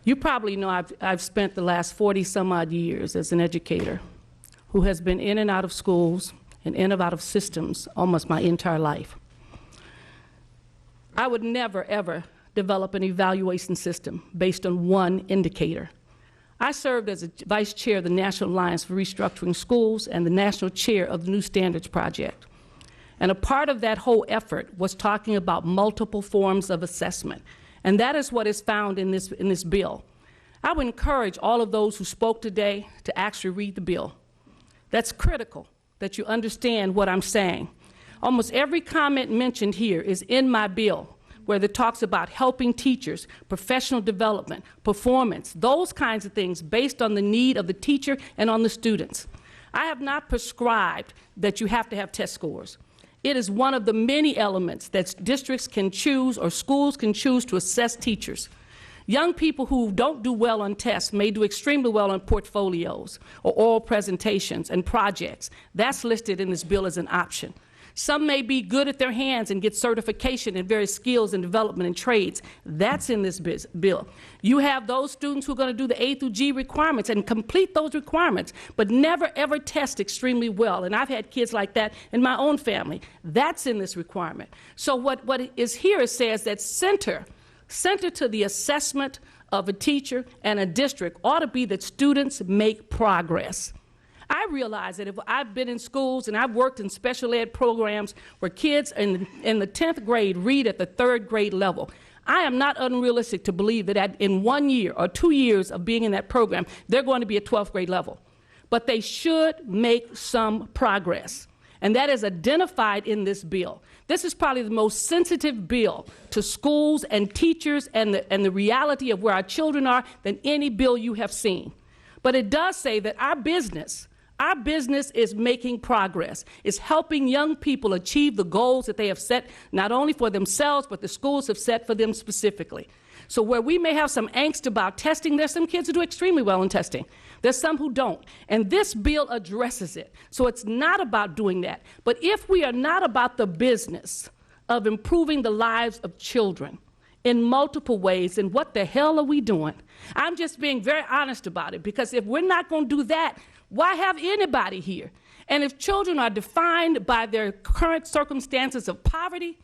You probably know I've spent the last 40-some-odd years as an educator who has been in and out of schools and in and out of systems almost my entire life. I would never, ever develop an evaluation system based on one indicator. I served as a vice chair of the National Alliance for Restructuring Schools and the national chair of the New Standards Project. And a part of that whole effort was talking about multiple forms of assessment. And that is what is found in this bill. I would encourage all of those who spoke today to actually read the bill. That's critical that you understand what I'm saying. Almost every comment mentioned here is in my bill, where it talks about helping teachers, professional development, performance, those kinds of things based on the need of the teacher and on the students. I have not prescribed that you have to have test scores. It is one of the many elements that districts can choose or schools can choose to assess teachers. Young people who don't do well on tests may do extremely well on portfolios or oral presentations and projects. That's listed in this bill as an option. Some may be good at their hands and get certification in various skills and development and trades. That's in this bill. You have those students who are going to do the A through G requirements and complete those requirements, but never ever test extremely well. And I've had kids like that in my own family. That's in this requirement. So what is here, it says that center to the assessment of a teacher and a district ought to be that students make progress. I realize that if I've been in schools and I've worked in special ed programs where kids in the 10th grade read at the 3rd grade level, I am not unrealistic to believe that in 1 year or 2 years of being in that program, they're going to be at 12th grade level. But they should make some progress. And that is identified in this bill. This is probably the most sensitive bill to schools and teachers and the reality of where our children are than any bill you have seen. But it does say that our business is making progress. It's helping young people achieve the goals that they have set, not only for themselves, but the schools have set for them specifically. So where we may have some angst about testing, there's some kids who do extremely well in testing. There's some who don't. And this bill addresses it. So it's not about doing that. But if we are not about the business of improving the lives of children in multiple ways, then what the hell are we doing? I'm just being very honest about it, because if we're not going to do that, why have anybody here? And if children are defined by their current circumstances of poverty,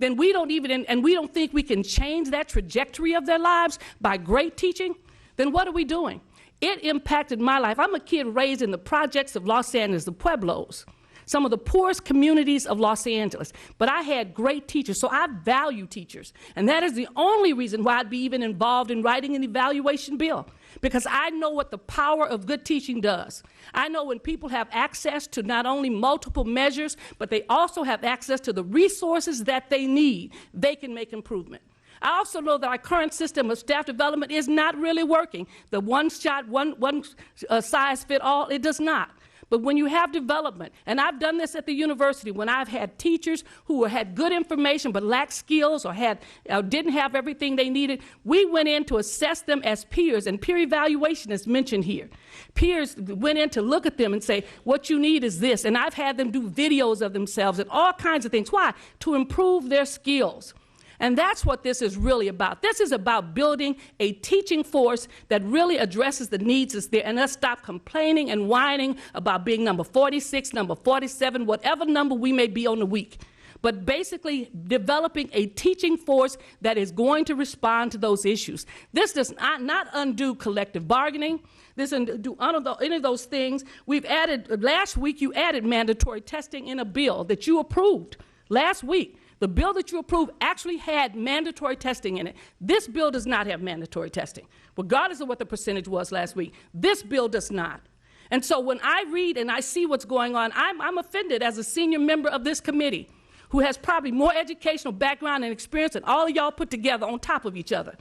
then we don't think we can change that trajectory of their lives by great teaching, then what are we doing? It impacted my life. I'm a kid raised in the projects of Los Angeles, the Pueblos, some of the poorest communities of Los Angeles. But I had great teachers, so I value teachers. And that is the only reason why I'd be even involved in writing an evaluation bill, because I know what the power of good teaching does. I know when people have access to not only multiple measures, but they also have access to the resources that they need, they can make improvement. I also know that our current system of staff development is not really working. The one size fit all, it does not. But when you have development, and I've done this at the university, when I've had teachers who had good information but lacked skills or didn't have everything they needed, we went in to assess them as peers, and peer evaluation is mentioned here. Peers went in to look at them and say, what you need is this, and I've had them do videos of themselves and all kinds of things. Why? To improve their skills. And that's what this is really about. This is about building a teaching force that really addresses the needs that's there, and us stop complaining and whining about being number 46, number 47, whatever number we may be on the week. But basically developing a teaching force that is going to respond to those issues. This does not undo collective bargaining. This doesn't do any of those things. Last week you added mandatory testing in a bill that you approved last week. The bill that you approved actually had mandatory testing in it. This bill does not have mandatory testing, regardless of what the percentage was last week. This bill does not. And so when I read and I see what's going on, I'm offended as a senior member of this committee who has probably more educational background and experience than all of y'all put together on top of each other.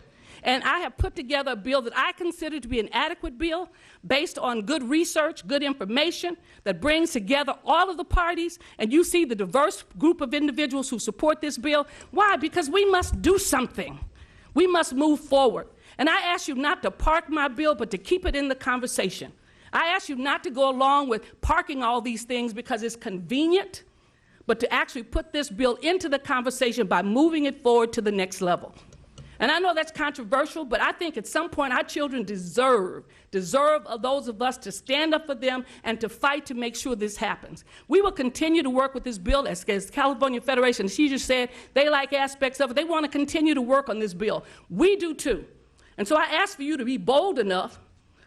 And I have put together a bill that I consider to be an adequate bill based on good research, good information that brings together all of the parties. And you see the diverse group of individuals who support this bill. Why? Because we must do something. We must move forward. And I ask you not to park my bill, but to keep it in the conversation. I ask you not to go along with parking all these things because it's convenient, but to actually put this bill into the conversation by moving it forward to the next level. And I know that's controversial, but I think at some point our children deserve of those of us to stand up for them and to fight to make sure this happens. We will continue to work with this bill. As California Federation, she just said they like aspects of it. They want to continue to work on this bill. We do too. And so I ask for you to be bold enough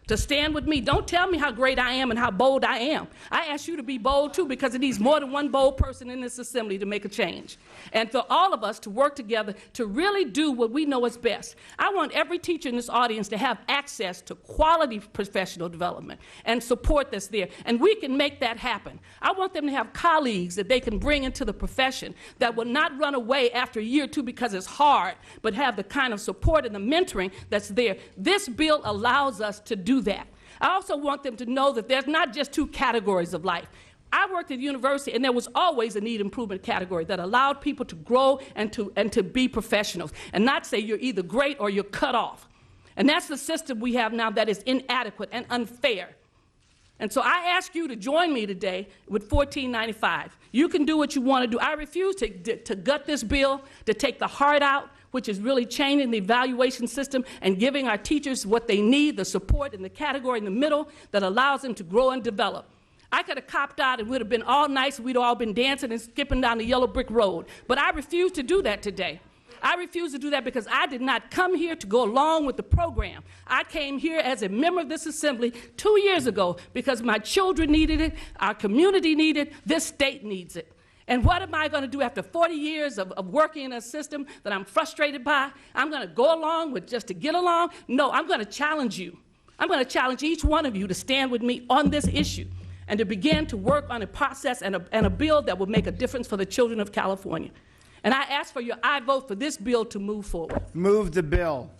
to stand with me. Don't tell me how great I am and how bold I am. I ask you to be bold too, because it needs more than one bold person in this assembly to make a change. And for all of us to work together to really do what we know is best. I want every teacher in this audience to have access to quality professional development and support that's there. And we can make that happen. I want them to have colleagues that they can bring into the profession that will not run away after a year or two because it's hard, but have the kind of support and the mentoring that's there. This bill allows us to do that. I also want them to know that there's not just two categories of life. I worked at the university, and there was always a need improvement category that allowed people to grow and to be professionals and not say you're either great or you're cut off. And that's the system we have now that is inadequate and unfair. And so I ask you to join me today with 1495. You can do what you want to do. I refuse to gut this bill, to take the heart out, which is really changing the evaluation system and giving our teachers what they need, the support in the category in the middle that allows them to grow and develop. I could have copped out and would have been all nice, we'd all been dancing and skipping down the yellow brick road. But I refuse to do that today. I refuse to do that because I did not come here to go along with the program. I came here as a member of this assembly 2 years ago because my children needed it, our community needed it, this state needs it. And what am I going to do after 40 years of working in a system that I'm frustrated by? I'm going to go along with just to get along? No, I'm going to challenge you. I'm going to challenge each one of you to stand with me on this issue and to begin to work on a process and a bill that will make a difference for the children of California. And I ask for your aye vote for this bill to move forward. Move the bill.